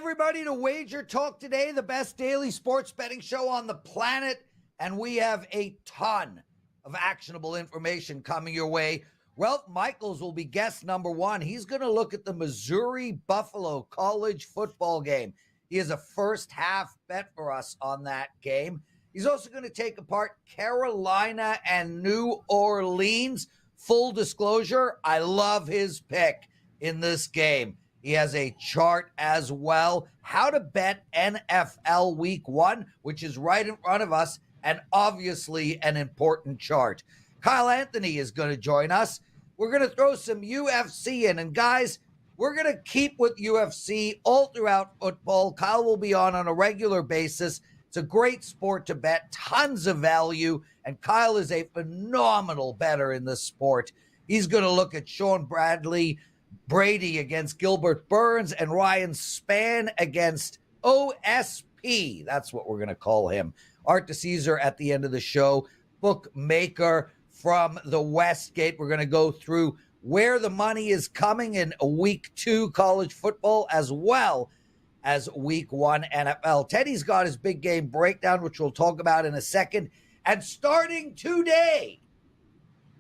everybody, to WagerTalk Today, the best daily sports betting show on the planet. And we have a ton of actionable information coming your way. Ralph Michaels will be guest number one. He's going to look at the Missouri-Buffalo college football game. He has a first half bet for us on that game. He's also going to take apart Carolina and New Orleans. Full disclosure, I love his pick in this game. He has a chart as well. How to bet NFL Week 1, which is right in front of us, and obviously an important chart. Kyle Anthony is going to join us. We're going to throw some UFC in. And guys, we're going to keep with UFC all throughout football. Kyle will be on a regular basis. It's a great sport to bet, tons of value, and Kyle is a phenomenal bettor in this sport. He's going to look at Sean Brady against Gilbert Burns and Ryan Spann against OSP. That's what we're going to call him. Art DiCesare at the end of the show. Bookmaker from the Westgate. We're going to go through where the money is coming in week 2 college football as well as week 1 NFL. Teddy's got his big game breakdown, which we'll talk about in a second. And starting today,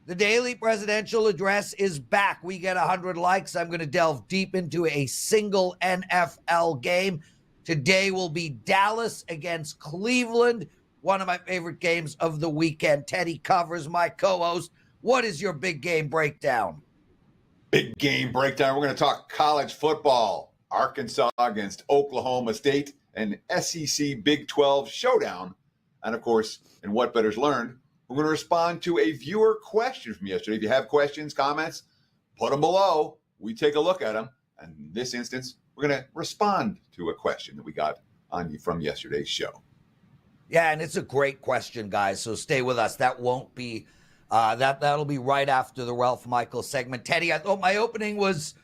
the daily presidential address is back. We get 100 likes. I'm going to delve deep into a single NFL game. Today will be Dallas against Cleveland, one of my favorite games of the weekend. Teddy covers, my co-host. What is your big game breakdown? Big game breakdown. We're going to talk college football. Arkansas against Oklahoma State, an SEC Big 12 showdown. And of course, in What Bettors Learned, we're going to respond to a viewer question from yesterday. If you have questions, comments, put them below. We take a look at them. And in this instance, we're going to respond to a question that we got from yesterday's show. Yeah, and it's a great question, guys. So stay with us. That won't be that'll be right after the Ralph Michaels segment. Teddy, I thought my opening was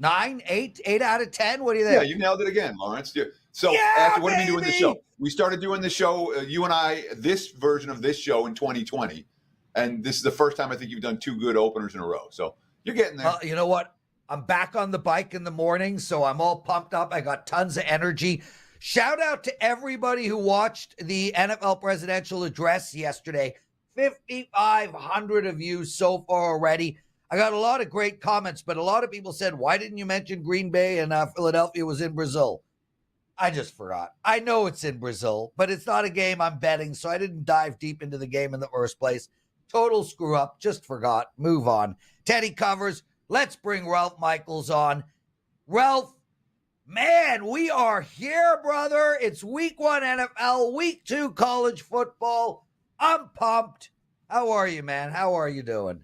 8 out of 10. What do you think? Yeah, you nailed it again, Lawrence. So after what have we been doing the show? We started doing the show, you and I, this version of this show in 2020. And this is the first time I think you've done 2 good openers in a row. So you're getting there. You know what? I'm back on the bike in the morning, so I'm all pumped up. I got tons of energy. Shout out to everybody who watched the NFL presidential address yesterday. 5,500 of you so far already. I got a lot of great comments, but a lot of people said, why didn't you mention Green Bay and Philadelphia was in Brazil? I just forgot. I know it's in Brazil, but it's not a game I'm betting, so I didn't dive deep into the game in the first place. Total screw up. Just forgot. Move on. Teddy covers. Let's bring Ralph Michaels on. Ralph, man, we are here, brother. It's week 1 NFL, week 2 college football. I'm pumped. How are you, man? How are you doing?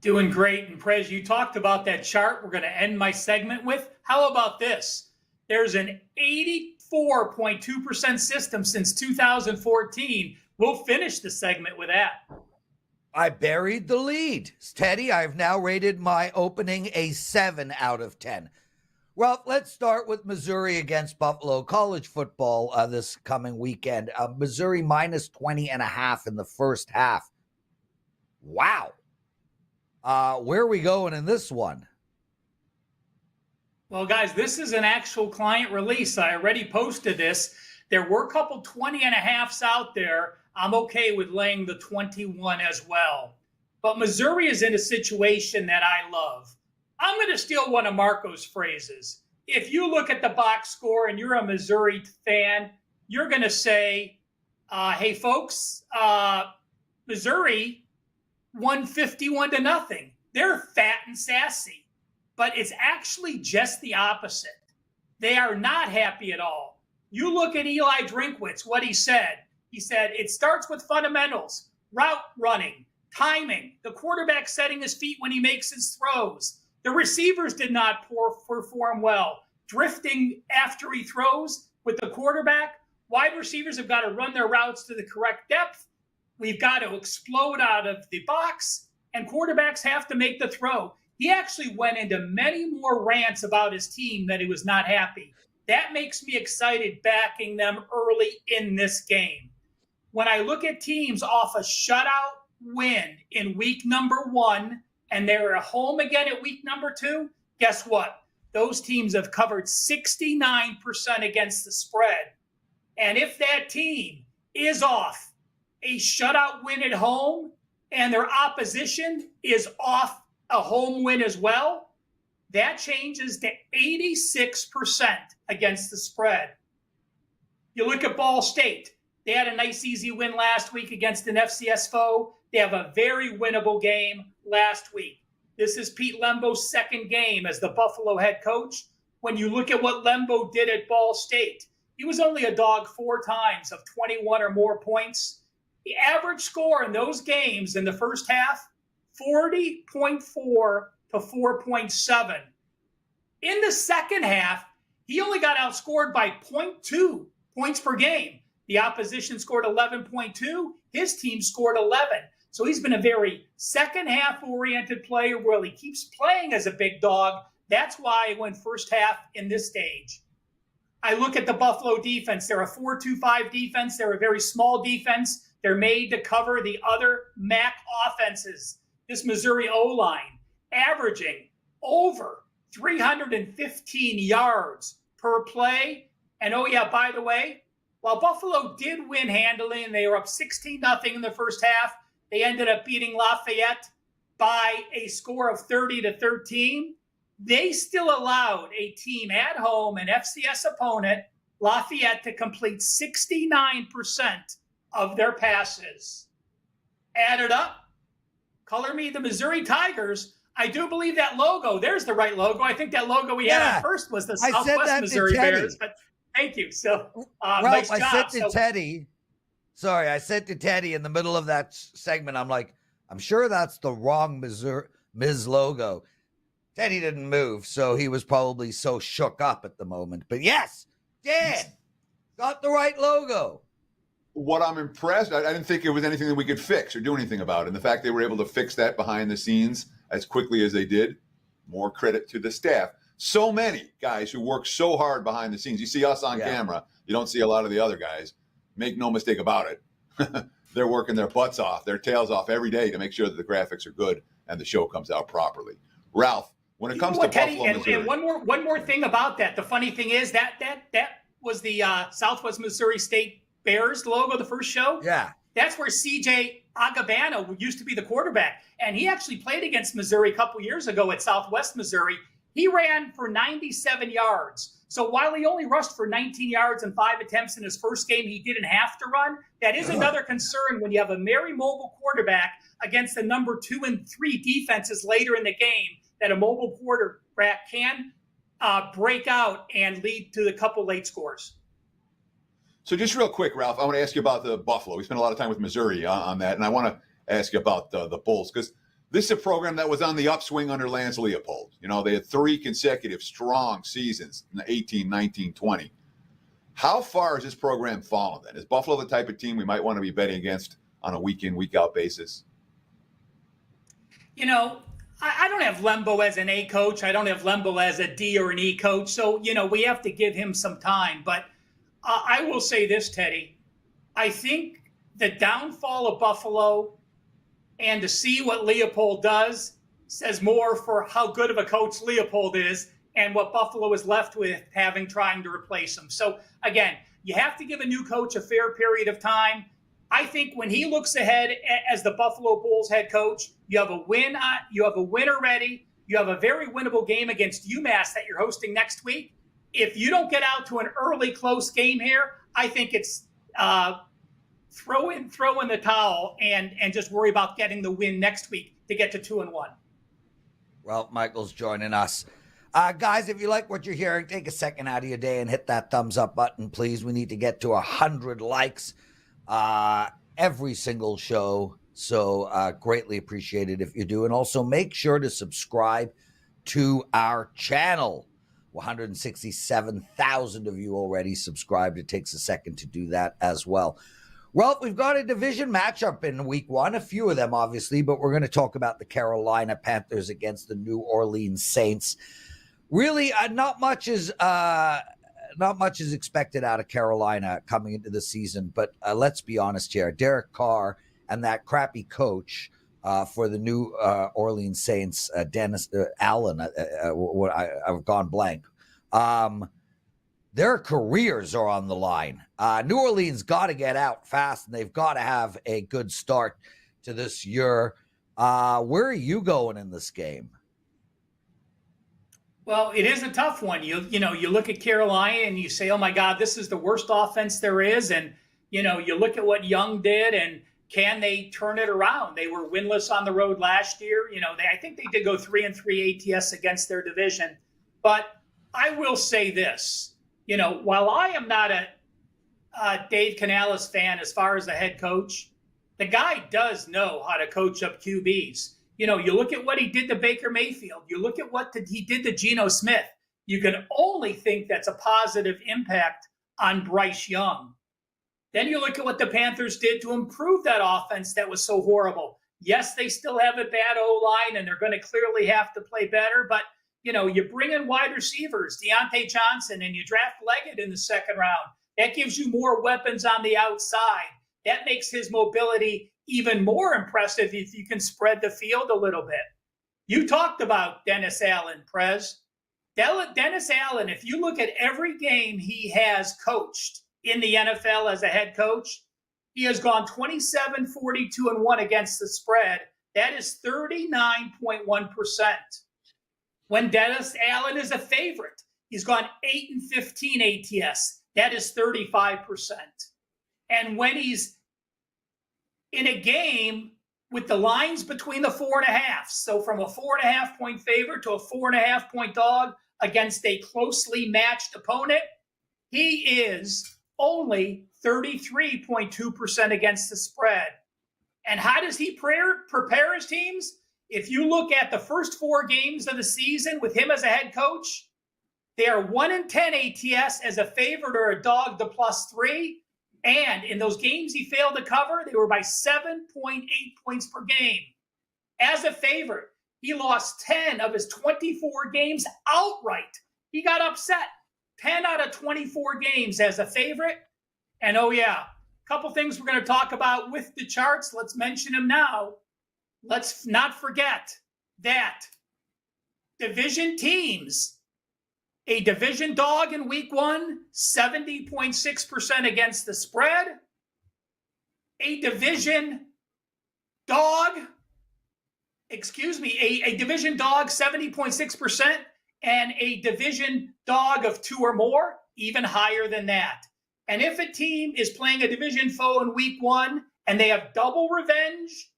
Doing great. And Prez, you talked about that chart we're going to end my segment with. How about this? There's an 84.2% system since 2014. We'll finish the segment with that. I buried the lead. Teddy, I've now rated my opening a 7 out of 10. Well, let's start with Missouri against Buffalo college football this coming weekend. Missouri minus 20.5 in the first half. Wow. Where are we going in this one? Well, guys, this is an actual client release. I already posted this. There were a couple 20.5s out there. I'm okay with laying the 21 as well. But Missouri is in a situation that I love. I'm going to steal one of Marco's phrases. If you look at the box score and you're a Missouri fan, you're going to say, hey, folks, Missouri won 51-0. They're fat and sassy. But it's actually just the opposite. They are not happy at all. You look at Eli Drinkwitz, what he said. He said, it starts with fundamentals, route running, timing, the quarterback setting his feet when he makes his throws. The receivers did not perform well. Drifting after he throws with the quarterback. Wide receivers have got to run their routes to the correct depth. We've got to explode out of the box, and quarterbacks have to make the throw. He actually went into many more rants about his team that he was not happy. That makes me excited backing them early in this game. When I look at teams off a shutout win in week number 1, and they're at home again at week number 2, guess what? those teams have covered 69% against the spread. And if that team is off a shutout win at home and their opposition is off a home win as well, that changes to 86% against the spread. You look at Ball State. They had a nice, easy win last week against an FCS foe. They have a very winnable game last week. This is Pete Lembo's second game as the Buffalo head coach. When you look at what Lembo did at Ball State, he was only a dog 4 times of 21 or more points. The average score in those games in the first half, 40.4 to 4.7. In the second half, he only got outscored by 0.2 points per game. The opposition scored 11.2. His team scored 11. So he's been a very second half oriented player where he keeps playing as a big dog. That's why I went first half in this stage. I look at the Buffalo defense. They're a 4-2-5 defense. They're a very small defense. They're made to cover the other MAC offenses. This Missouri O-line averaging over 315 yards per play. And oh yeah, by the way, while Buffalo did win handily and they were up 16-0 in the first half, they ended up beating Lafayette by a score of 30-13. They still allowed a team at home, an FCS opponent, Lafayette, to complete 69% of their passes. Add it up. Color me the Missouri Tigers. I do believe that logo, there's the right logo. I think that logo we had at first was the Southwest Missouri Bears. But thank you. So, nice job. I said to Teddy, I said to Teddy in the middle of that segment, I'm like, I'm sure that's the wrong Miz logo. Teddy didn't move, so he was probably so shook up at the moment. But yes, Dan, got the right logo. What I'm impressed, I didn't think it was anything that we could fix or do anything about. And the fact they were able to fix that behind the scenes as quickly as they did, more credit to the staff. So many guys who work so hard behind the scenes. You see us on camera. You don't see a lot of the other guys. Make no mistake about it. They're working their butts off, their tails off every day to make sure that the graphics are good and the show comes out properly. Ralph, when it comes to Teddy, Buffalo, Missouri. And one more thing about that. The funny thing is that was the Southwest Missouri State Bears logo, the first show. Yeah. That's where C.J. Agabano used to be the quarterback. And he actually played against Missouri a couple years ago at Southwest Missouri. He ran for 97 yards. So while he only rushed for 19 yards and 5 attempts in his first game, he didn't have to run. That is another concern when you have a very mobile quarterback against the number 2 and 3 defenses later in the game, that a mobile quarterback can break out and lead to a couple late scores. So just real quick, Ralph, I want to ask you about the Buffalo. We spent a lot of time with Missouri on that, and I want to ask you about the Bulls, because this is a program that was on the upswing under Lance Leopold. You know, they had 3 consecutive strong seasons in 18, 19, 20. How far has this program fallen then? Is Buffalo the type of team we might want to be betting against on a week-in, week-out basis? You know, I don't have Lembo as an A coach. I don't have Lembo as a D or an E coach. So, you know, we have to give him some time. But I will say this, Teddy. I think the downfall of Buffalo and to see what Leopold does says more for how good of a coach Leopold is and what Buffalo is left with trying to replace him. So, again, you have to give a new coach a fair period of time. I think when he looks ahead as the Buffalo Bulls head coach, you have a win. You have a win already. You have a very winnable game against UMass that you're hosting next week. If you don't get out to an early close game here, I think it's throw in the towel and just worry about getting the win next week to get to 2-1. Ralph Michaels joining us. Guys, if you like what you're hearing, take a second out of your day and hit that thumbs up button, please. We need to get to 100 likes every single show. So greatly appreciated if you do. And also make sure to subscribe to our channel. 167,000 of you already subscribed. It takes a second to do that as well. Well, we've got a division matchup in week 1, a few of them obviously, but we're going to talk about the Carolina Panthers against the New Orleans Saints. Really, not much is expected out of Carolina coming into the season, but let's be honest here. Derek Carr and that crappy coach for the New Orleans Saints, Dennis Allen. I've gone blank. Their careers are on the line. New Orleans got to get out fast, and they've got to have a good start to this year. Where are you going in this game? Well, it is a tough one. You look at Carolina and you say, oh my God, this is the worst offense there is. And, you look at what Young did and can they turn it around? They were winless on the road last year. I think they did go 3-3 ATS against their division. But I will say this, while I am not a Dave Canales fan as far as the head coach, the guy does know how to coach up QBs. You look at what he did to Baker Mayfield. You look at what he did to Geno Smith. You can only think that's a positive impact on Bryce Young. Then you look at what the Panthers did to improve that offense that was so horrible. Yes, they still have a bad O-line, and they're going to clearly have to play better. But, you bring in wide receivers, Deontay Johnson, and you draft Leggett in the second round. That gives you more weapons on the outside. That makes his mobility even more impressive if you can spread the field a little bit. You talked about Dennis Allen, Prez. Dennis Allen, if you look at every game he has coached in the NFL as a head coach, he has gone 27, 42, and 1 against the spread. That is 39.1%. When Dennis Allen is a favorite, he's gone 8-15 ATS. That is 35%. And when he's in a game with the lines between the 4.5, so from a 4.5 point favorite to a 4.5 point dog against a closely matched opponent, he is only 33.2% against the spread. And how does he prepare his teams? If you look at the first 4 games of the season with him as a head coach, they are 1-10 ATS as a favorite or a dog to +3. And in those games he failed to cover, they were by 7.8 points per game. As a favorite, he lost 10 of his 24 games outright. He got upset. 10 out of 24 games as a favorite. And oh yeah, a couple things we're going to talk about with the charts. Let's mention them now. Let's not forget that division teams, a division dog in week 1, 70.6% against the spread. A division dog, a division dog, 70.6%, and a division dog of 2 or more, even higher than that. And if a team is playing a division foe in week 1 and they have double revenge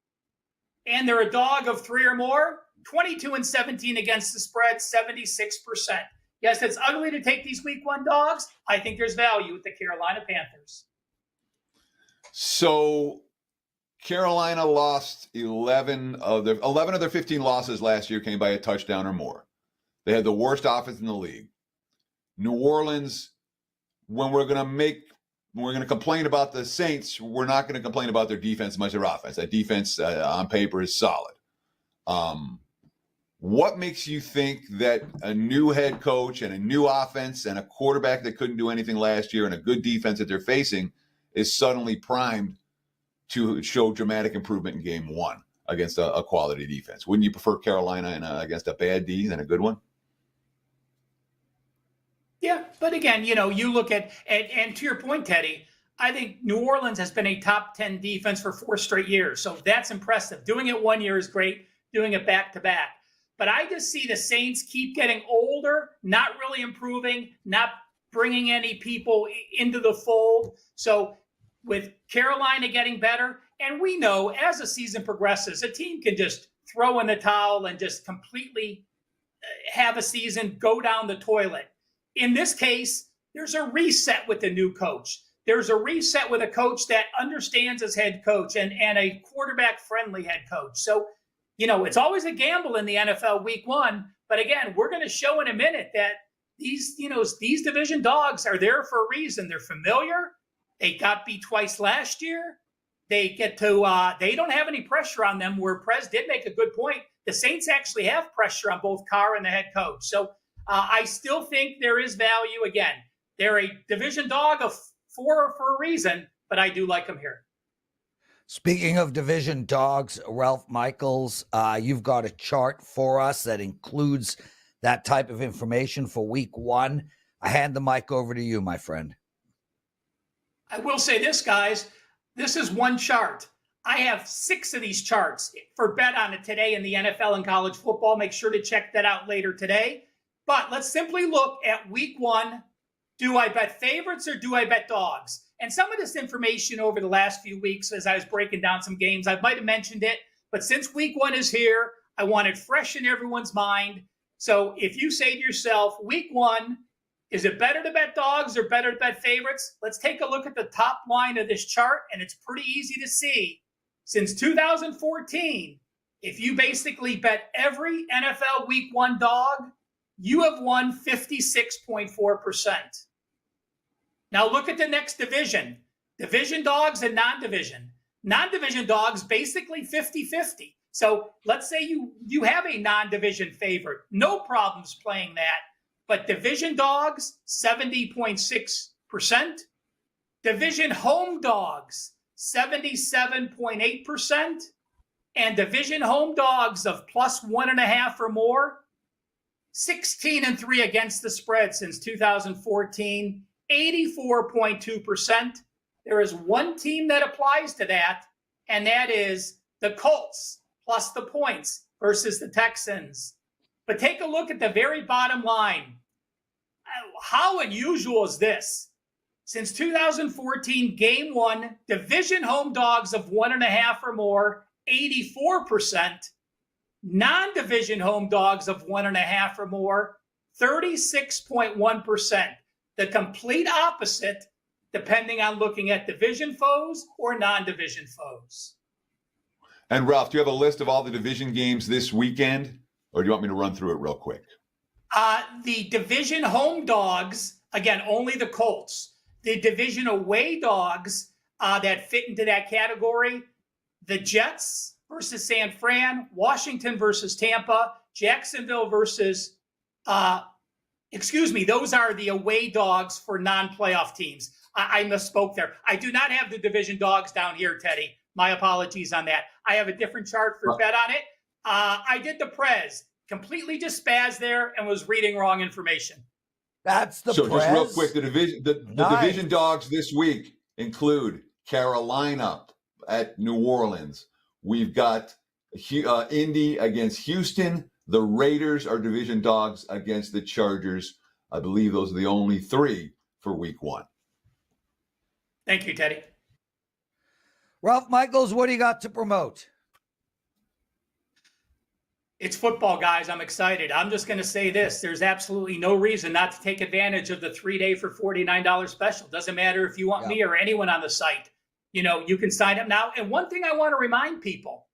and they're a dog of 3 or more, 22-17 against the spread, 76%. Yes, it's ugly to take these week 1 dogs. I think there's value with the Carolina Panthers. So Carolina lost 11 of their 15 losses last year came by a touchdown or more. They had the worst offense in the league. New Orleans, when we're going to complain about the Saints, we're not going to complain about their defense as much as their offense. That defense on paper is solid. What makes you think that a new head coach and a new offense and a quarterback that couldn't do anything last year and a good defense that they're facing is suddenly primed to show dramatic improvement in game 1 against a quality defense? Wouldn't you prefer Carolina against a bad D than a good one? Yeah, but again, you look at, and to your point, Teddy, I think New Orleans has been a top 10 defense for 4 straight years. So that's impressive. Doing it 1 year is great. Doing it back to back. But I just see the Saints keep getting older, not really improving, not bringing any people into the fold. So with Carolina getting better, and we know as the season progresses, a team can just throw in the towel and just completely have a season go down the toilet. In this case, there's a reset with the new coach. There's a reset with a coach that understands his head coach and a quarterback-friendly head coach. So, it's always a gamble in the NFL week 1. But again, we're going to show in a minute that these division dogs are there for a reason. They're familiar. They got beat twice last year. They get to, they don't have any pressure on them, where Prez did make a good point. The Saints actually have pressure on both Carr and the head coach. So I still think there is value. Again, they're a division dog of 4 for a reason, but I do like them here. Speaking of division dogs, Ralph Michaels, you've got a chart for us that includes that type of information for week one. I hand the mic over to you, my friend. I will say this, guys. This is one chart. I have 6 of these charts for Bet on It today in the NFL and college football. Make sure to check that out later today. But let's simply look at week one. Do I bet favorites or do I bet dogs? And some of this information over the last few weeks, as I was breaking down some games, I might have mentioned it. But since week one is here, I want it fresh in everyone's mind. So if you say to yourself, week one, is it better to bet dogs or better to bet favorites? Let's take a look at the top line of this chart, and it's pretty easy to see. Since 2014, if you basically bet every NFL week one dog, you have won 56.4%. Now look at the next division. Division dogs and non-division. Non-division dogs, basically 50-50. So let's say you have a non-division favorite. No problems playing that. But division dogs, 70.6%. Division home dogs, 77.8%. And division home dogs of plus 1.5 or more, 16-3 against the spread since 2014. 84.2%. There is one team that applies to that, and that is the Colts plus the points versus the Texans. But take a look at the very bottom line. How unusual is this? Since 2014, game one, division home dogs of 1.5 or more, 84%. Non-division home dogs of 1.5 or more, 36.1%. The complete opposite, depending on looking at division foes or non-division foes. And Ralph, do you have a list of all the division games this weekend, or do you want me to run through it real quick? The division home dogs, again, only the Colts. The division away dogs that fit into that category, the Jets versus San Fran, Washington versus Tampa, Jacksonville versus those are the away dogs for non-playoff teams. I misspoke there. I do not have the division dogs down here, Teddy. My apologies on that. I have a different chart for Bet on It. I did the Prez. Completely just spazzed there and was reading wrong information. That's the So Prez. just real quick, the Nice. division dogs this week include Carolina at New Orleans. We've got Indy against Houston. The Raiders are division dogs against the Chargers. I believe those are the only 3 for week one. Thank you, Teddy. Ralph Michaels, what do you got to promote? It's football, guys. I'm excited. I'm just going to say this. There's absolutely no reason not to take advantage of the 3-day for $49 special. Doesn't matter if you want me or anyone on the site. You know, you can sign up now. And one thing I want to remind people,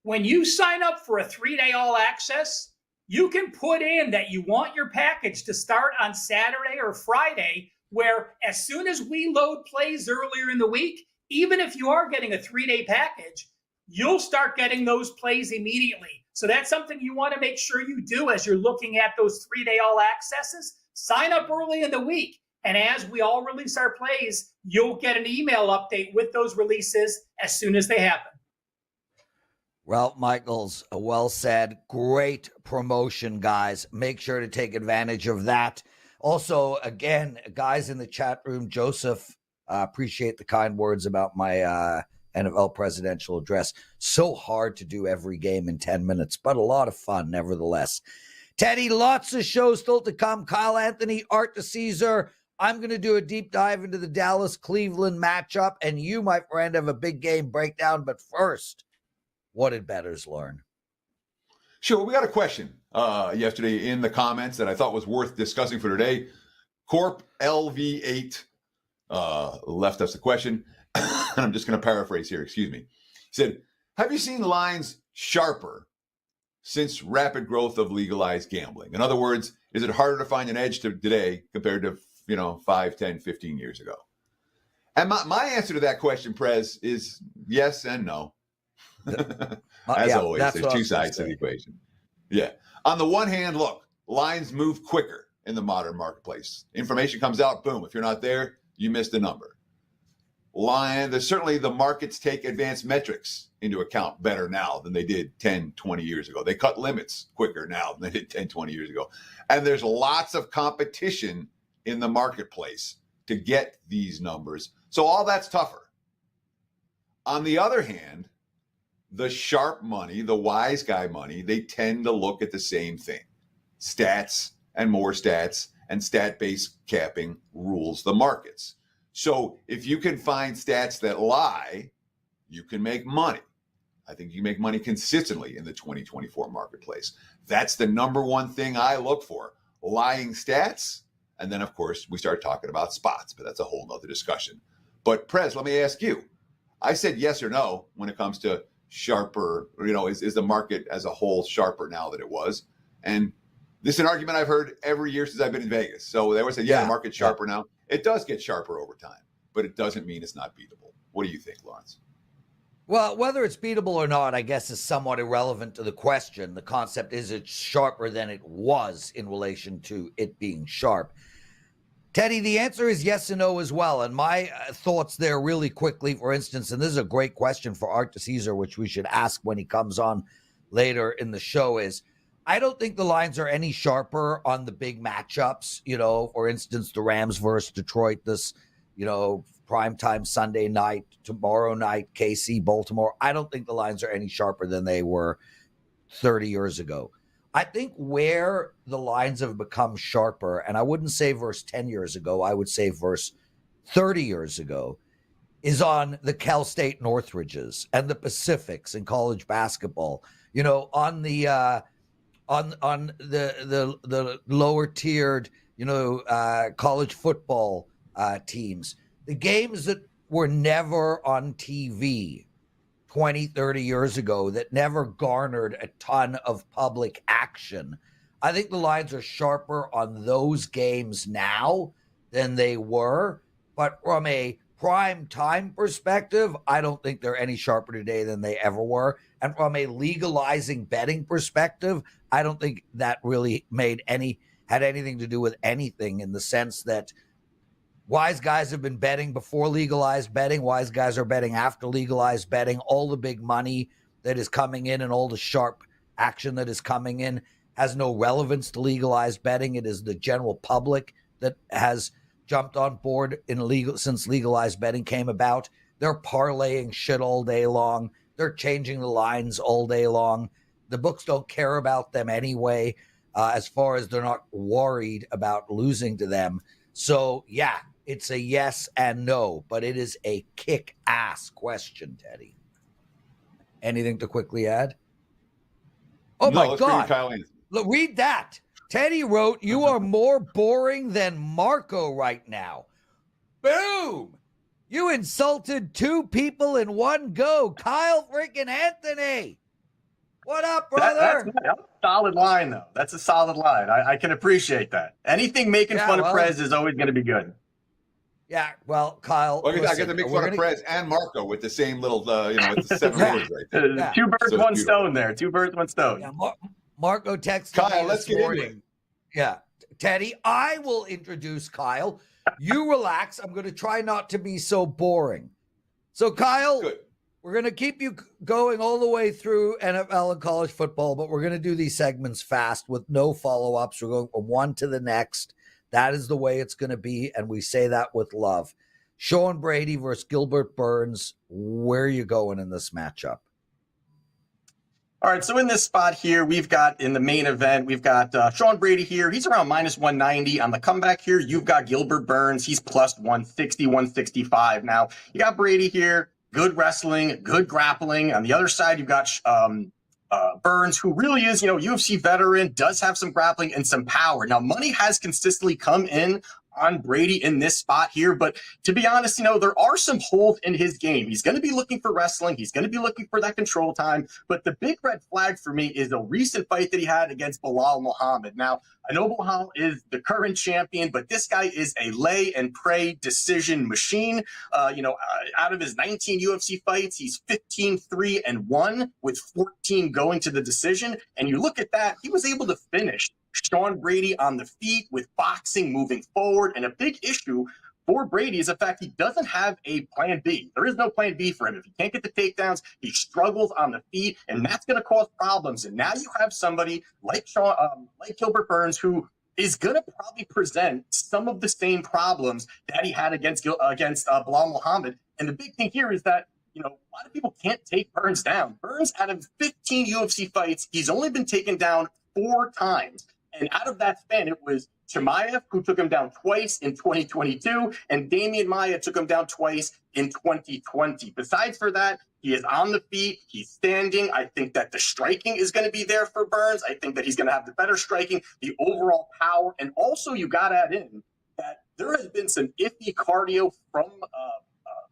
when you sign up for a 3-day all access, you can put in that you want your package to start on Saturday or Friday, where as soon as we load plays earlier in the week, even if you are getting a 3-day package, you'll start getting those plays immediately. So that's something you want to make sure you do as you're looking at those 3-day all accesses. Sign up early in the week. And as we all release our plays, you'll get an email update with those releases as soon as they happen. Ralph Michaels, well said. Great promotion, guys. Make sure to take advantage of that. Also, again, guys in the chat room, Joseph, appreciate the kind words about my NFL presidential address. So hard to do every game in 10 minutes, but a lot of fun nevertheless. Teddy, lots of shows still to come. Kyle Anthony, Art DiCesare. I'm going to do a deep dive into the Dallas-Cleveland matchup, and you, my friend, have a big game breakdown. But first, what did bettors learn? Sure. We got a question yesterday in the comments that I thought was worth discussing for today. Corp LV8 left us a question. And I'm just going to paraphrase here. Excuse me. He said, have you seen lines sharper since rapid growth of legalized gambling? In other words, is it harder to find an edge today compared to, 5, 10, 15 years ago? And my answer to that question, Prez, is yes and no. As always, there's 2 sides to the equation. Yeah. On the one hand, look, lines move quicker in the modern marketplace. Information comes out, boom. If you're not there, you missed a number. certainly the markets take advanced metrics into account better now than they did 10, 20 years ago. They cut limits quicker now than they did 10, 20 years ago. And there's lots of competition in the marketplace to get these numbers. So all that's tougher. On the other hand, the sharp money, the wise guy money, they tend to look at the same thing. Stats and more stats, and stat-based capping rules the markets. So if you can find stats that lie, you can make money. I think you make money consistently in the 2024 marketplace. That's the number one thing I look for, lying stats. And then, of course, we start talking about spots, but that's a whole nother discussion. But Prez, let me ask you. I said yes or no when it comes to sharper, is the market as a whole sharper now than it was? And this is an argument I've heard every year since I've been in Vegas. So they always say, the market's sharper now. It does get sharper over time, but it doesn't mean it's not beatable. What do you think, Lawrence? Well, whether it's beatable or not, I guess is somewhat irrelevant to the question. The concept is it's sharper than it was in relation to it being sharp. Teddy, the answer is yes and no as well. And my thoughts there really quickly, for instance, and this is a great question for Art DiCesare, which we should ask when he comes on later in the show, is I don't think the lines are any sharper on the big matchups. For instance, the Rams versus Detroit, this, primetime Sunday night, tomorrow night, KC, Baltimore. I don't think the lines are any sharper than they were 30 years ago. I think where the lines have become sharper, and I wouldn't say versus 10 years ago, I would say versus 30 years ago, is on the Cal State Northridges and the Pacifics in college basketball. On the on the lower tiered, college football teams, the games that were never on TV 20, 30 years ago, that never garnered a ton of public action. I think the lines are sharper on those games now than they were. But from a prime time perspective, I don't think they're any sharper today than they ever were. And from a legalizing betting perspective, I don't think that really had anything to do with anything, in the sense that wise guys have been betting before legalized betting. Wise guys are betting after legalized betting. All the big money that is coming in and all the sharp action that is coming in has no relevance to legalized betting. It is the general public that has jumped on board since legalized betting came about. They're parlaying shit all day long. They're changing the lines all day long. The books don't care about them anyway, as far as they're not worried about losing to them. So, yeah, it's a yes and no, but it is a kick-ass question, Teddy. Anything to quickly add? Oh, no, my God. Look, read that. Teddy wrote, "You are more boring than Marco right now." Boom! You insulted two people in one go. Kyle freaking Anthony. What up, brother? That's a solid line, though. That's a solid line. I can appreciate that. Anything making fun of Prez is always going to be good. Yeah, well, Kyle. I get to make fun of Prez and Marco with the same little, with the 7 words right there. Yeah. Two birds, one stone there. Two birds, one stone. Yeah, Marco texted Kyle, me let's this morning. Yeah, Teddy, I will introduce Kyle. You relax. I'm going to try not to be so boring. So, Kyle, we're going to keep you going all the way through NFL and college football, but we're going to do these segments fast with no follow-ups. We're going from one to the next. That is the way it's going to be, and we say that with love. Sean Brady versus Gilbert Burns. Where are you going in this matchup? All right, so in this spot here, we've got in the main event, we've got Sean Brady here. He's around minus 190. On the comeback here, you've got Gilbert Burns. He's plus 160, 165. Now, you got Brady here, good wrestling, good grappling. On the other side, you've got Burns, who really is, UFC veteran, does have some grappling and some power. Now, money has consistently come in on Brady in this spot here, but to be honest, there are some holes in his game. He's going to be looking for wrestling. He's going to be looking for that control time, but the big red flag for me is a recent fight that he had against Bilal Muhammad. Now, I know Bilal is the current champion, but this guy is a lay and pray decision machine. Out of his 19 UFC fights, he's 15-3-1 with 14 going to the decision. And you look at that, he was able to finish Sean Brady on the feet with boxing moving forward. And a big issue for Brady is the fact he doesn't have a plan B. There is no plan B for him. If he can't get the takedowns, he struggles on the feet, and that's going to cause problems. And now you have somebody like like Gilbert Burns, who is going to probably present some of the same problems that he had against Bilal Muhammad. And the big thing here is that, a lot of people can't take Burns down. Burns, out of 15 UFC fights, he's only been taken down 4 times. And out of that span, it was Chimaev, who took him down twice in 2022, and Damian Maia took him down twice in 2020. Besides for that, he is on the feet, he's standing. I think that the striking is going to be there for Burns. I think that he's going to have the better striking, the overall power. And also, you got to add in that there has been some iffy cardio from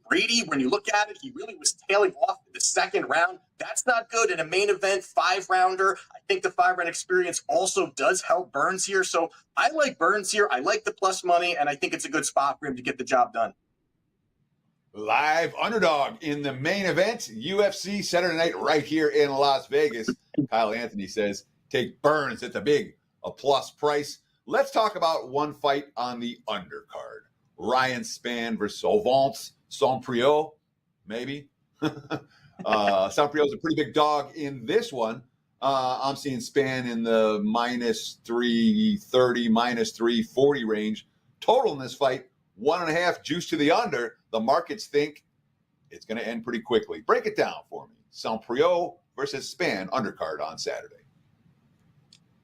Brady. When you look at it, he really was tailing off in the second round. That's not good in a main event 5-rounder. I think the 5-round experience also does help Burns here. So I like Burns here. I like the plus money, and I think it's a good spot for him to get the job done. Live underdog in the main event, UFC Saturday night right here in Las Vegas. Kyle Anthony says, take Burns at the big plus price. Let's talk about one fight on the undercard. Ryan Spann versus Ovance Saint-Preux, maybe. Saint-Preux is a pretty big dog in this one. I'm seeing Spann in the minus 330, minus 340 range. Total in this fight, 1.5 juice to the under. The markets think it's going to end pretty quickly. Break it down for me. Saint-Preux versus Spann undercard on Saturday.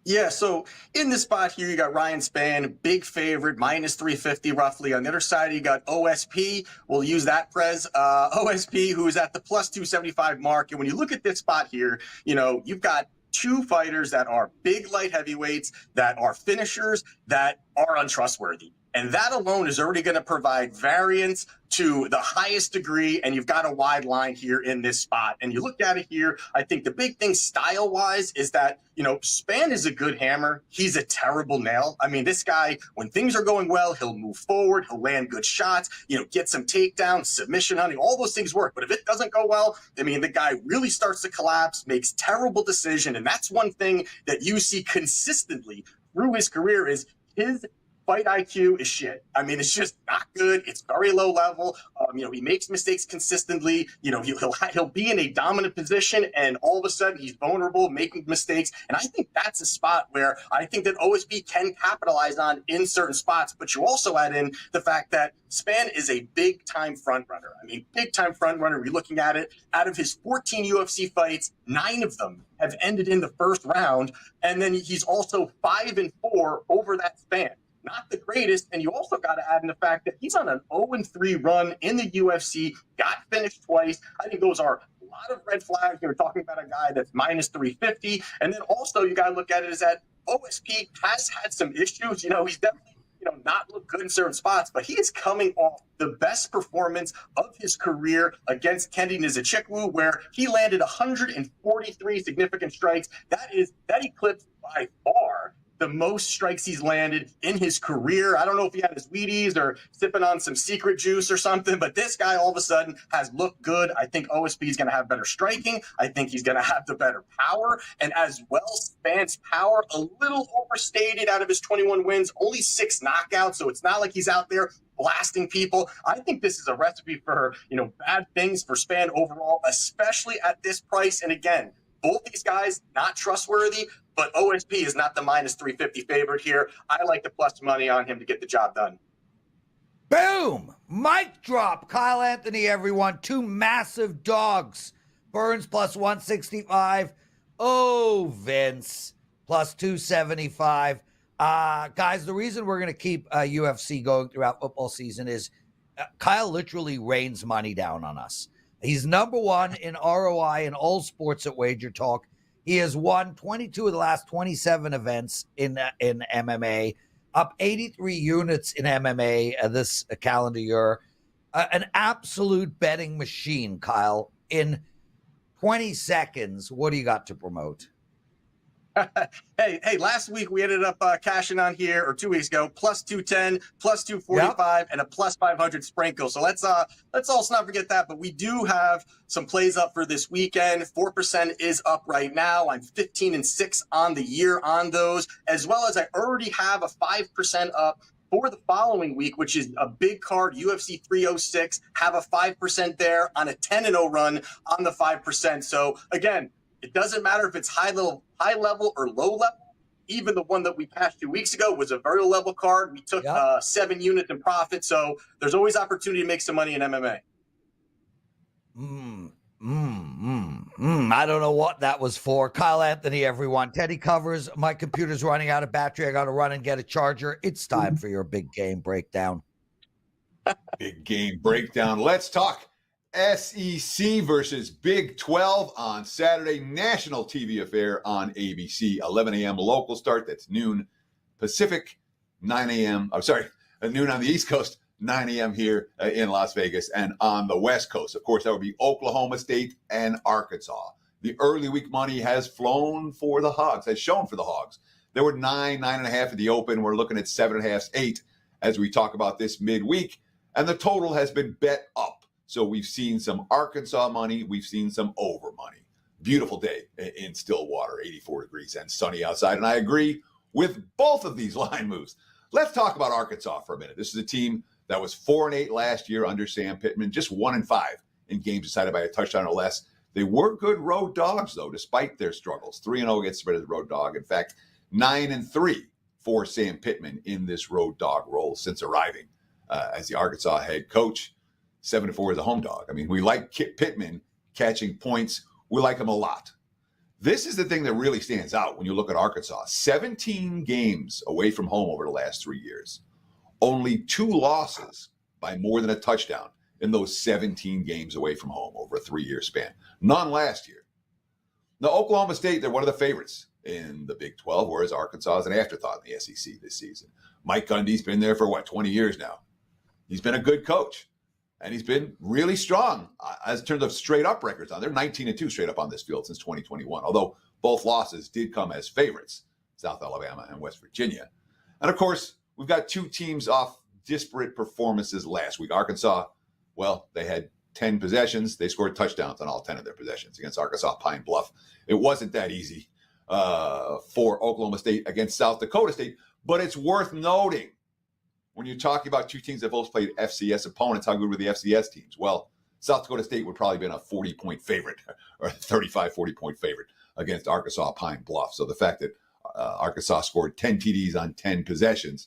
Yeah, so in this spot here, you got Ryan Spann, big favorite, minus 350 roughly. On the other side, you got OSP. We'll use that, Prez. OSP, who is at the plus 275 mark. And when you look at this spot here, you've got 2 fighters that are big light heavyweights, that are finishers, that are untrustworthy. And that alone is already going to provide variance to the highest degree, and you've got a wide line here in this spot. And you look at it here, I think the big thing style-wise is that, Spann is a good hammer. He's a terrible nail. I mean, this guy, when things are going well, he'll move forward, he'll land good shots, get some takedowns, submission hunting, all those things work. But if it doesn't go well, I mean, the guy really starts to collapse, makes terrible decisions. And that's one thing that you see consistently through his career is his fight IQ is shit. I mean, it's just not good. It's very low level. He makes mistakes consistently. He'll be in a dominant position, and all of a sudden he's vulnerable, making mistakes. And I think that's a spot where I think that OSB can capitalize on in certain spots. But you also add in the fact that Spann is a big-time front runner. I mean, big-time front runner. We're looking at it. Out of his 14 UFC fights, 9 of them have ended in the first round. And then he's also 5-4 over that span. Not the greatest, and you also got to add in the fact that he's on an 0-3 run in the UFC, got finished twice. I think those are a lot of red flags. You're talking about a guy that's minus 350, and then also you got to look at it as that OSP has had some issues. He's definitely not looked good in certain spots, but he is coming off the best performance of his career against Kendi Nzechukwu, where he landed 143 significant strikes. That eclipsed by far the most strikes he's landed in his career. I don't know if he had his Wheaties or sipping on some secret juice or something, but this guy all of a sudden has looked good. I think OSP is going to have better striking. I think he's going to have the better power. And as well, Spann's power, a little overstated out of his 21 wins, only 6 knockouts. So it's not like he's out there blasting people. I think this is a recipe for, bad things for Spann overall, especially at this price. And again, both these guys, not trustworthy, but OSP is not the minus 350 favorite here. I like the plus money on him to get the job done. Boom! Mic drop. Kyle Anthony, everyone. 2 massive dogs. Burns plus 165. Oh, Vince plus 275. Guys, the reason we're going to keep UFC going throughout football season is Kyle literally rains money down on us. He's number 1 in ROI in all sports at WagerTalk. He has won 22 of the last 27 events in MMA, up 83 units in MMA this calendar year. An absolute betting machine, Kyle. In 20 seconds, what do you got to promote? Hey, last week we ended up cashing on here, or 2 weeks ago, plus 210, plus 245, and a plus 500 sprinkle. So let's also not forget that. But we do have some plays up for this weekend. 4% is up right now. I'm 15-6 on the year on those, as well as I already have a 5% up for the following week, which is a big card, UFC 306, have a 5% there on a 10-0 run on the 5%. So again, it doesn't matter if it's high level or low level. Even the one that we cashed 2 weeks ago was a very low level card. We took 7 units in profit. So there's always opportunity to make some money in MMA. I don't know what that was for. Kyle Anthony, everyone. Teddy covers. My computer's running out of battery. I got to run and get a charger. It's time for your big game breakdown. Big game breakdown. Let's talk SEC versus Big 12 on Saturday. National TV affair on ABC. 11 a.m. local start. That's noon Pacific. 9 a.m. I'm sorry, noon on the East Coast. 9 a.m. here in Las Vegas, and on the West Coast, of course, that would be Oklahoma State and Arkansas. The early week money has flown for the Hogs, has shown for the Hogs. There were 9.5 at the open. We're looking at 7.5, 8 as we talk about this midweek, and the total has been bet up. So we've seen some Arkansas money. We've seen some over money. Beautiful day in Stillwater, 84 degrees and sunny outside, and I agree with both of these line moves. Let's talk about Arkansas for a minute. This is a team that was 4-8 last year under Sam Pittman, just 1-5 in games decided by a touchdown or less. They were good road dogs, though, despite their struggles. 3-0 against the spread as a road dog. In fact, 9-3 for Sam Pittman in this road dog role since arriving as the Arkansas head coach. 7-4 as a home dog. I mean, we like Pittman catching points. We like him a lot. This is the thing that really stands out when you look at Arkansas. 17 games away from home over the last 3 years. Only 2 losses by more than a touchdown in those 17 games away from home over a 3-year span. None last year. Now, Oklahoma State, they're one of the favorites in the Big 12, whereas Arkansas is an afterthought in the SEC this season. Mike Gundy's been there for, 20 years now. He's been a good coach, and he's been really strong as in terms of straight-up records. They're 19-2 straight up on this field since 2021, although both losses did come as favorites, South Alabama and West Virginia. And, of course, we've got 2 teams off disparate performances last week. Arkansas, well, they had 10 possessions. They scored touchdowns on all 10 of their possessions against Arkansas Pine Bluff. It wasn't that easy for Oklahoma State against South Dakota State, but it's worth noting when you're talking about 2 teams that both played FCS opponents, how good were the FCS teams? Well, South Dakota State would probably have been a 40-point favorite or a 35, 40-point favorite against Arkansas Pine Bluff. So the fact that Arkansas scored 10 TDs on 10 possessions,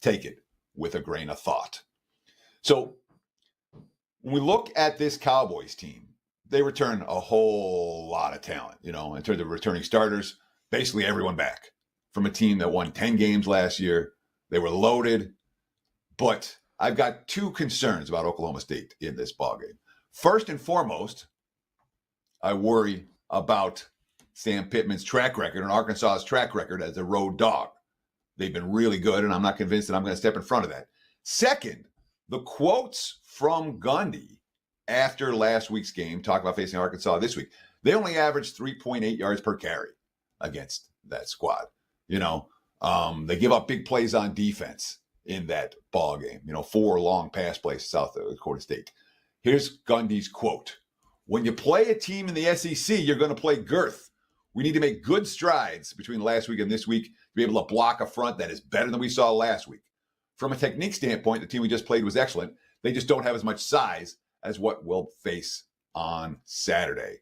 take it with a grain of thought. So when we look at this Cowboys team, they return a whole lot of talent, in terms of returning starters, basically everyone back from a team that won 10 games last year. They were loaded, but I've got 2 concerns about Oklahoma State in this ballgame. First and foremost, I worry about Sam Pittman's track record and Arkansas's track record as a road dog. They've been really good, and I'm not convinced that I'm going to step in front of that. Second, the quotes from Gundy after last week's game, talk about facing Arkansas this week. They only averaged 3.8 yards per carry against that squad. They give up big plays on defense in that ball game. 4 long pass plays to South Dakota State. Here's Gundy's quote. When you play a team in the SEC, you're going to play girth. We need to make good strides between last week and this week to be able to block a front that is better than we saw last week. From a technique standpoint, the team we just played was excellent. They just don't have as much size as what we'll face on Saturday.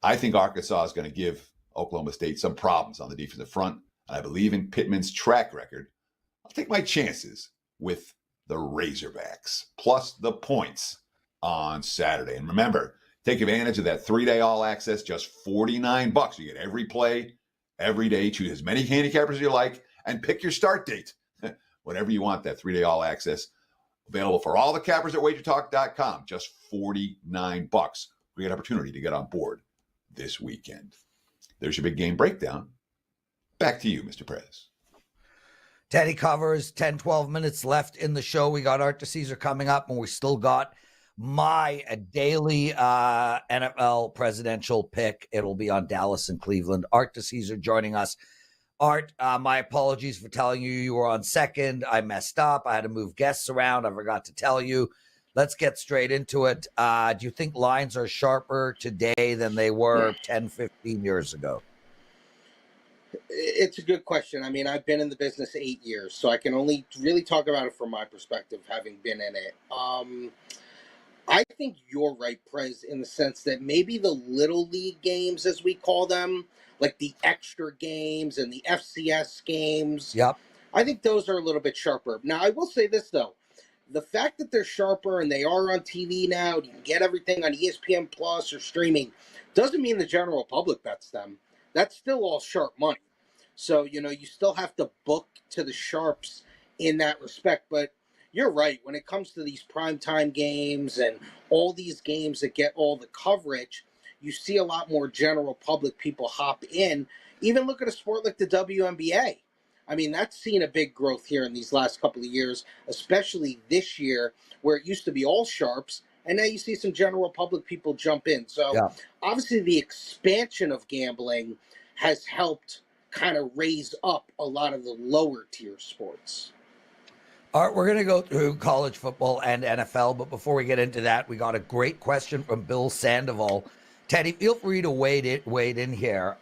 I think Arkansas is going to give Oklahoma State some problems on the defensive front. And I believe in Pittman's track record. I'll take my chances with the Razorbacks plus the points on Saturday. And remember, take advantage of that 3-day all access, just $49. You get every play, every day. Choose as many handicappers as you like and pick your start date. Whenever you want that 3-day all access. Available for all the cappers at WagerTalk.com. Just $49. Great opportunity to get on board this weekend. There's your big game breakdown. Back to you, Mr. Prez. Teddy covers, 10, 12 minutes left in the show. We got Art DiCesare coming up, and we still got my daily NFL presidential pick. It'll be on Dallas and Cleveland. Art DiCesare joining us. Art, my apologies for telling you were on second. I messed up. I had to move guests around. I forgot to tell you. Let's get straight into it. Do you think lines are sharper today than they were 10, 15 years ago? It's a good question. I mean, I've been in the business 8 years, so I can only really talk about it from my perspective, having been in it. I think you're right, Prez, in the sense that maybe the little league games, as we call them, like the extra games and the FCS games, Yep. I think those are a little bit sharper. Now, I will say this, though. The fact that they're sharper and they are on TV now, you can get everything on ESPN Plus or streaming, doesn't mean the general public bets them. That's still all sharp money. So, you still have to book to the sharps in that respect. But you're right. When it comes to these primetime games and all these games that get all the coverage, you see a lot more general public people hop in. Even look at a sport like the WNBA. I mean, that's seen a big growth here in these last couple of years, especially this year, where it used to be all sharps, and now you see some general public people jump in. So, Yeah. obviously, the expansion of gambling has helped kind of raise up a lot of the lower tier sports. All right, we're going to go through college football and NFL, but before we get into that, we got a great question from Bill Sandoval. Teddy, feel free to wade in here.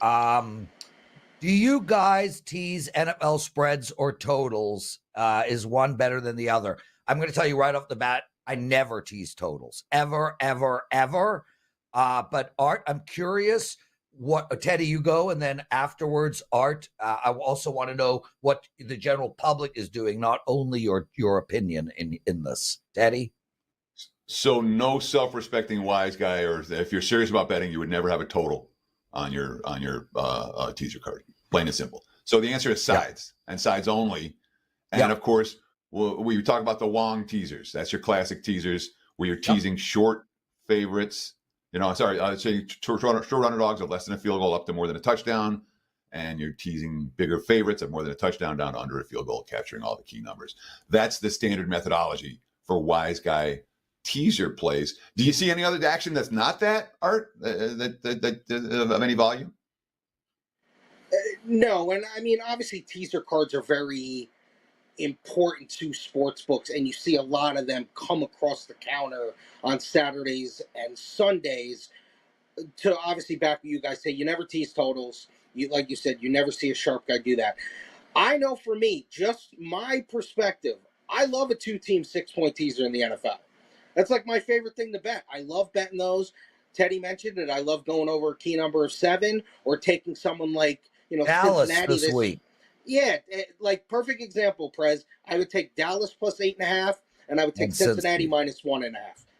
Do you guys tease NFL spreads or totals? Is one better than the other? I'm going to tell you right off the bat, I never tease totals. Ever, ever, ever. But Art, I'm curious what, Teddy, you go, and then afterwards, Art, I also want to know what the general public is doing, not only your opinion in this. Teddy? So no self-respecting wise guy, or if you're serious about betting, you would never have a total on your teaser card. Plain and simple. So the answer is sides and sides only. And of course, we talk about the Wong teasers. That's your classic teasers where you're teasing short favorites. Say short underdogs of less than a field goal up to more than a touchdown. And you're teasing bigger favorites of more than a touchdown down to under a field goal, capturing all the key numbers. That's the standard methodology for wise guy teaser plays. Do you see any other action that's not that, Art, that of any volume? No, and I mean, obviously, teaser cards are very important to sports books, and you see a lot of them come across the counter on Saturdays and Sundays. To obviously back what you guys say, you never tease totals. Like you said, you never see a sharp guy do that. I know for me, just my perspective, I love a 2-team 6-point teaser in the NFL. That's like my favorite thing to bet. I love betting those. Teddy mentioned it. I love going over a key number of 7 or taking someone like, Dallas Cincinnati this week. Yeah, like perfect example, Prez. I would take Dallas plus 8.5, and I would take Cincinnati minus 1.5.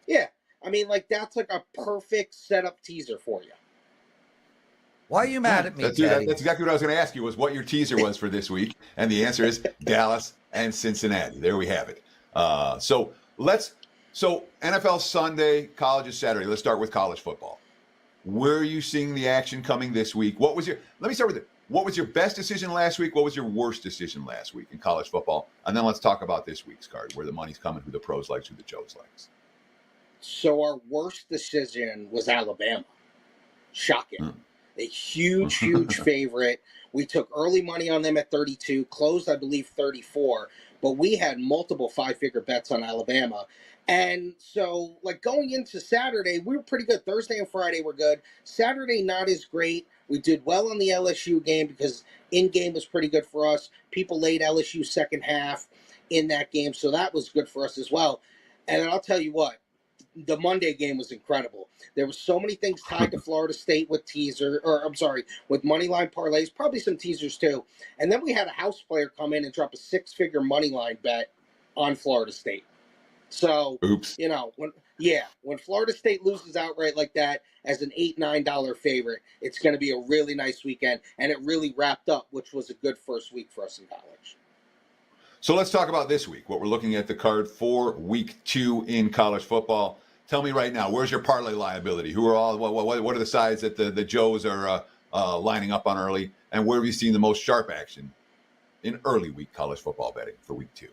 Yeah, I mean, like that's like a perfect setup teaser for you. Why are you mad at me, Teddy? That's exactly what I was going to ask you, was what your teaser was for this week. And the answer is Dallas and Cincinnati. There we have it. So NFL Sunday, college is Saturday. Let's start with college football. Where are you seeing the action coming this week? Let me start with it. What was your best decision last week? What was your worst decision last week in college football? And then let's talk about this week's card, where the money's coming, who the pros likes, who the Joes likes. So our worst decision was Alabama. Shocking. A huge, huge favorite. We took early money on them at 32, closed, I believe, 34. But we had multiple 5-figure bets on Alabama. And so, like, going into Saturday, we were pretty good. Thursday and Friday were good. Saturday, not as great. We did well on the LSU game because in-game was pretty good for us. People laid LSU second half in that game, so that was good for us as well. And I'll tell you what, the Monday game was incredible. There were so many things tied to Florida State with with money line parlays, probably some teasers too. And then we had a house player come in and drop a 6-figure money line bet on Florida State. So, oops. When Florida State loses outright like that as an $8-9 favorite, it's going to be a really nice weekend. And it really wrapped up, which was a good first week for us in college. So let's talk about this week, what we're looking at the card for week 2 in college football. Tell me right now, where's your parlay liability? What are the sides that the Joes are lining up on early? And where have you seen the most sharp action in early week college football betting for week 2?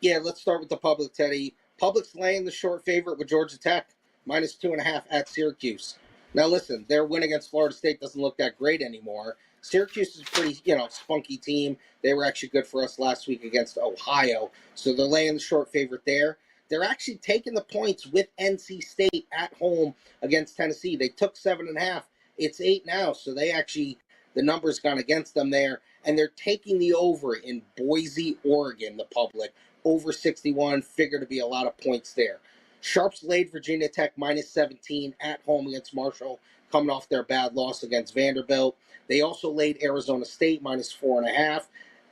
Yeah, let's start with the public, Teddy. Public's laying the short favorite with Georgia Tech, minus 2.5 at Syracuse. Now, listen, their win against Florida State doesn't look that great anymore. Syracuse is a pretty, spunky team. They were actually good for us last week against Ohio. So they're laying the short favorite there. They're actually taking the points with NC State at home against Tennessee. They took 7.5. It's 8 now. So they actually The number's gone against them there, and they're taking the over in Boise, Oregon, the public. Over 61, figure to be a lot of points there. Sharps laid Virginia Tech minus 17 at home against Marshall, coming off their bad loss against Vanderbilt. They also laid Arizona State minus 4.5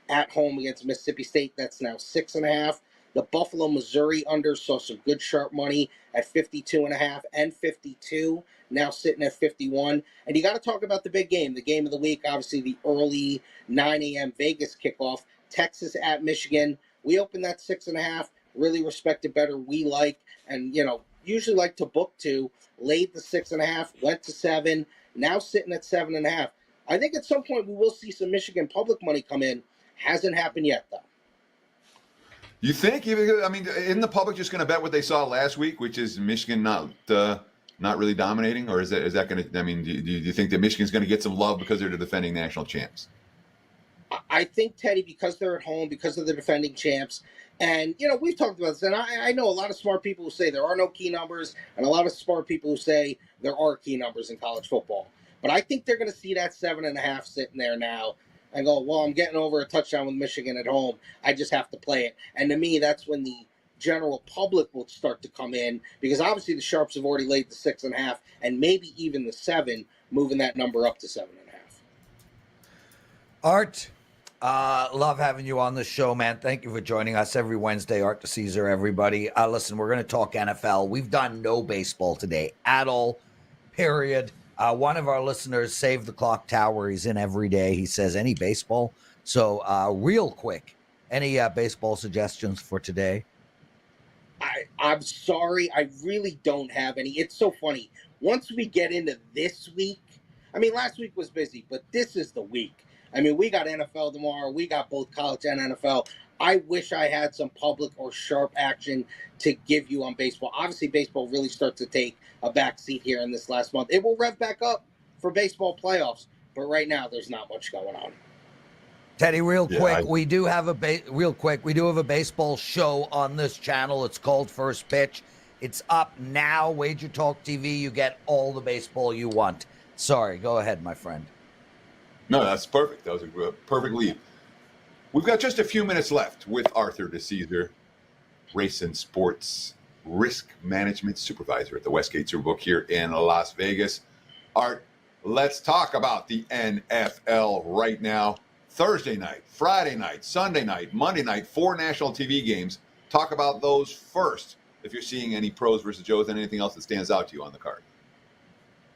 at home against Mississippi State. That's now 6.5. The Buffalo, Missouri under saw some good sharp money at 52.5 and 52, now sitting at 51. And you got to talk about the big game of the week, obviously the early 9 a.m. Vegas kickoff, Texas at Michigan. We opened that 6.5, really respected better. We like, and usually like to book to, laid the 6.5, went to 7, now sitting at 7.5. I think at some point we will see some Michigan public money come in. Hasn't happened yet, though. You think? I mean, isn't the public just going to bet what they saw last week, which is Michigan not really dominating, or is that going to? I mean, do you think that Michigan's going to get some love because they're the defending national champs? I think, Teddy, because they're at home, because of the defending champs, and we've talked about this, and I know a lot of smart people who say there are no key numbers, and a lot of smart people who say there are key numbers in college football. But I think they're going to see that 7.5 sitting there now and go, well, I'm getting over a touchdown with Michigan at home. I just have to play it. And to me, that's when the general public will start to come in, because obviously the Sharps have already laid the 6.5 and maybe even the 7, moving that number up to 7.5. Art, love having you on the show, man. Thank you for joining us every Wednesday. Art DiCesare, everybody. Listen, we're going to talk NFL. We've done no baseball today at all, period. One of our listeners, Save the Clock Tower, he's in every day. He says, any baseball? So real quick, any baseball suggestions for today? I'm sorry. I really don't have any. It's so funny. Once we get into this week, I mean, last week was busy, but this is the week. I mean, we got NFL tomorrow. We got both college and NFL. I wish I had some public or sharp action to give you on baseball. Obviously, baseball really starts to take a back seat here in this last month. It will rev back up for baseball playoffs, but right now there's not much going on. Teddy, real quick, we do have a baseball show on this channel. It's called First Pitch. It's up now. WagerTalk TV. You get all the baseball you want. Sorry, go ahead, my friend. No, that's perfect. That was a perfect lead. We've got just a few minutes left with Arthur DiCesare, race and sports risk management supervisor at the Westgate Superbook here in Las Vegas. Art, let's talk about the NFL right now. Thursday night, Friday night, Sunday night, Monday night, 4 national TV games. Talk about those first, if you're seeing any pros versus Joes and anything else that stands out to you on the card.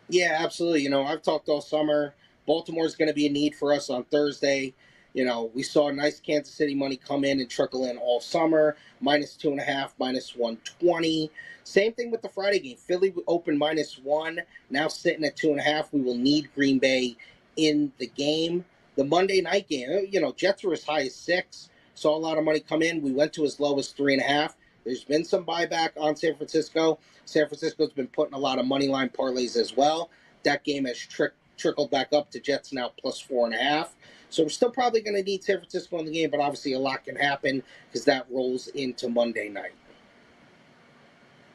Yeah, absolutely. I've talked all summer. Baltimore's going to be a need for us on Thursday. We saw nice Kansas City money come in and trickle in all summer. minus 2.5, minus 120. Same thing with the Friday game. Philly opened -1, now sitting at 2.5. We will need Green Bay in the game. The Monday night game, Jets were as high as 6. Saw a lot of money come in. We went to as low as 3.5. There's been some buyback on San Francisco. San Francisco's been putting a lot of money line parlays as well. That game has trickled back up to Jets now plus 4.5. So we're still probably going to need San Francisco in the game, but obviously a lot can happen because that rolls into Monday night.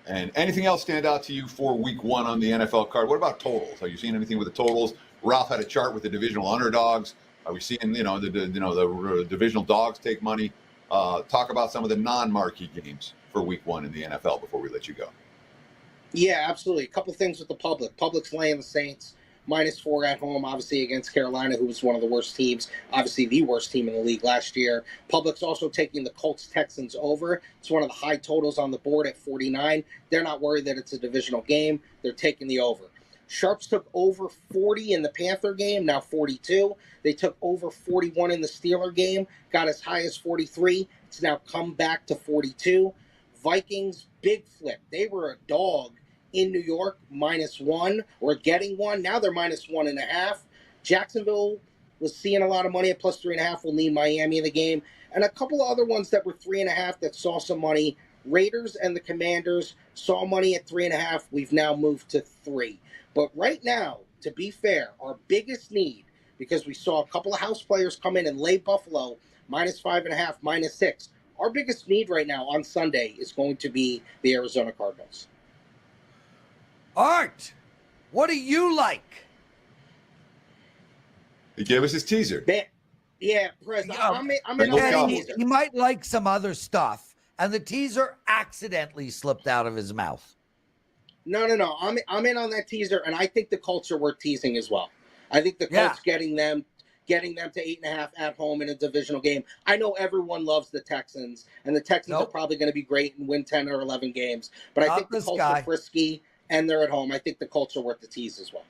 And anything else stand out to you for week 1 on the NFL card? What about totals? Are you seeing anything with the totals? Ralph had a chart with the divisional underdogs. Are we seeing, the divisional dogs take money? Talk about some of the non-marquee games for week 1 in the NFL before we let you go. Yeah, absolutely. A couple things with the public. Public's laying the Saints -4 at home, obviously against Carolina, who was one of the worst teams, obviously the worst team in the league last year. Public's also taking the Colts-Texans over. It's one of the high totals on the board at 49. They're not worried that it's a divisional game. They're taking the over. Sharps took over 40 in the Panther game, now 42. They took over 41 in the Steeler game, got as high as 43. It's now come back to 42. Vikings, big flip. They were a dog in New York, -1, or getting 1. Now they're -1.5. Jacksonville was seeing a lot of money at plus 3.5. We'll need Miami in the game. And a couple of other ones that were 3.5 that saw some money. Raiders and the Commanders saw money at 3.5. We've now moved to 3. But right now, to be fair, our biggest need, because we saw a couple of house players come in and lay Buffalo -5.5, -6. Our biggest need right now on Sunday is going to be the Arizona Cardinals. Art, what do you like? He gave us his teaser. Yeah, Prez, I'm in Look on out. that teaser. He might like some other stuff, and the teaser accidentally slipped out of his mouth. No. I'm in on that teaser, and I think the Colts are worth teasing as well. I think the Colts getting them to 8.5 at home in a divisional game. I know everyone loves the Texans, and the Texans are probably going to be great and win 10 or 11 games. But I think the Colts are frisky, and they're at home. I think the Colts are worth the tease as well.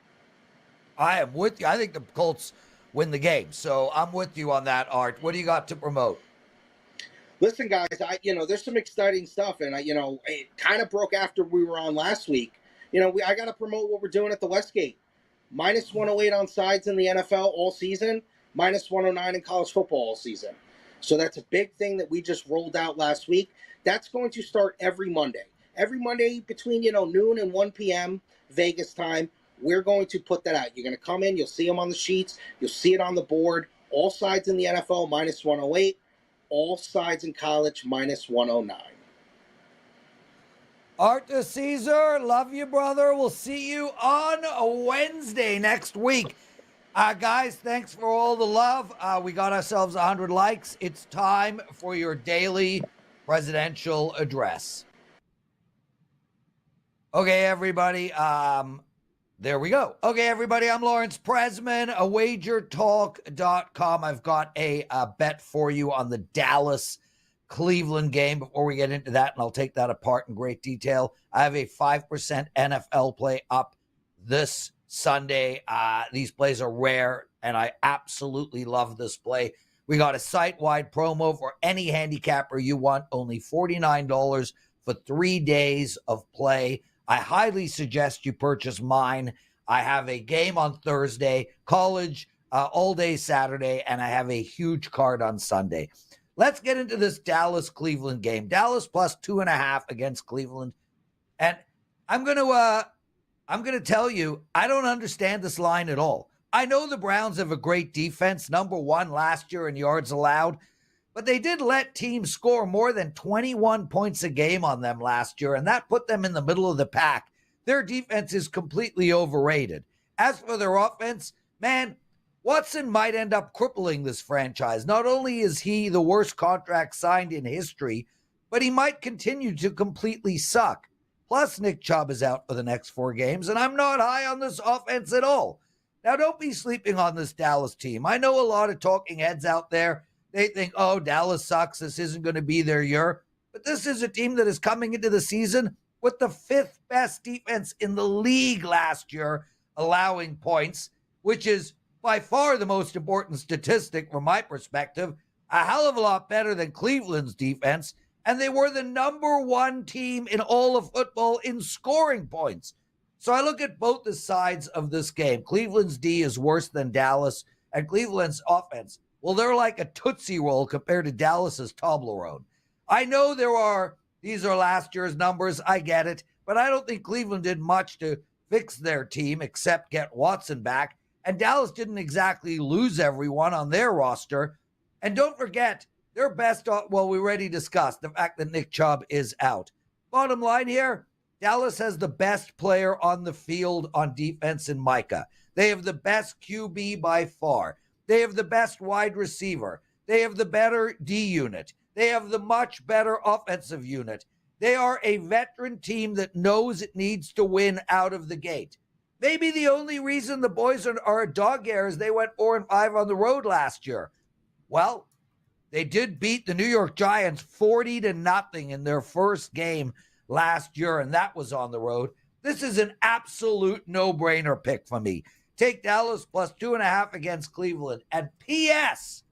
I am with you. I think the Colts win the game. So I'm with you on that, Art. What do you got to promote? Listen, guys, there's some exciting stuff, and it kind of broke after we were on last week. I got to promote what we're doing at the Westgate. Minus 108 on sides in the NFL all season, minus 109 in college football all season. So that's a big thing that we just rolled out last week. That's going to start every Monday. Every Monday between noon and 1 p.m. Vegas time. We're going to put that out. You're going to come in. You'll see them on the sheets. You'll see it on the board. All sides in the NFL, minus 108. All sides in college, minus 109. Art DiCesare, love you, brother. We'll see you on a Wednesday next week. Guys, thanks for all the love. We got ourselves 100 likes. It's time for your daily presidential address. Okay, everybody. There we go. Okay, everybody, I'm Lawrence Presman, WagerTalk.com. I've got a bet for you on the Dallas-Cleveland game. Before we get into that, and I'll take that apart in great detail, I have a 5% NFL play up this Sunday. These plays are rare, and I absolutely love this play. We got a site-wide promo for any handicapper you want, only $49 for 3 days of play. I highly suggest you purchase mine. I have a game on Thursday, college all day Saturday, and I have a huge card on Sunday. Let's get into this Dallas-Cleveland game. Dallas plus 2.5 against Cleveland. And I'm going to tell you, I don't understand this line at all. I know the Browns have a great defense, number 1 last year in yards allowed, but they did let teams score more than 21 points a game on them last year, and that put them in the middle of the pack. Their defense is completely overrated. As for their offense, man, Watson might end up crippling this franchise. Not only is he the worst contract signed in history, but he might continue to completely suck. Plus, Nick Chubb is out for the next 4 games, and I'm not high on this offense at all. Now, don't be sleeping on this Dallas team. I know a lot of talking heads out there. They think, oh, Dallas sucks. This isn't going to be their year. But this is a team that is coming into the season with the 5th best defense in the league last year, allowing points, which is by far the most important statistic from my perspective, a hell of a lot better than Cleveland's defense. And they were the number 1 team in all of football in scoring points. So I look at both the sides of this game. Cleveland's D is worse than Dallas, and Cleveland's offense, well, they're like a Tootsie Roll compared to Dallas's Toblerone. I know these are last year's numbers. I get it. But I don't think Cleveland did much to fix their team except get Watson back. And Dallas didn't exactly lose everyone on their roster. And don't forget, their best, well, we already discussed the fact that Nick Chubb is out. Bottom line here, Dallas has the best player on the field on defense in Micah. They have the best QB by far. They have the best wide receiver. They have the better D unit. They have the much better offensive unit. They are a veteran team that knows it needs to win out of the gate. Maybe the only reason the boys are a dog hair is they went 4-5 on the road last year. Well, they did beat the New York Giants 40-0 in their first game last year, and that was on the road. This is an absolute no-brainer pick for me. Take Dallas plus 2.5 against Cleveland. And P.S.,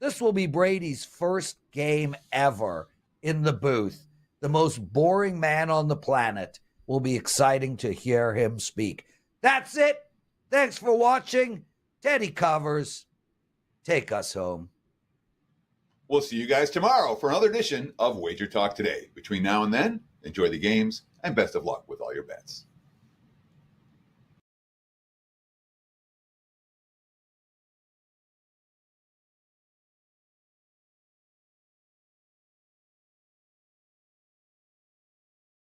this will be Brady's first game ever in the booth. The most boring man on the planet. Will be exciting to hear him speak. That's it. Thanks for watching. Teddy covers. Take us home. We'll see you guys tomorrow for another edition of Wager Talk Today. Between now and then, enjoy the games and best of luck with all your bets.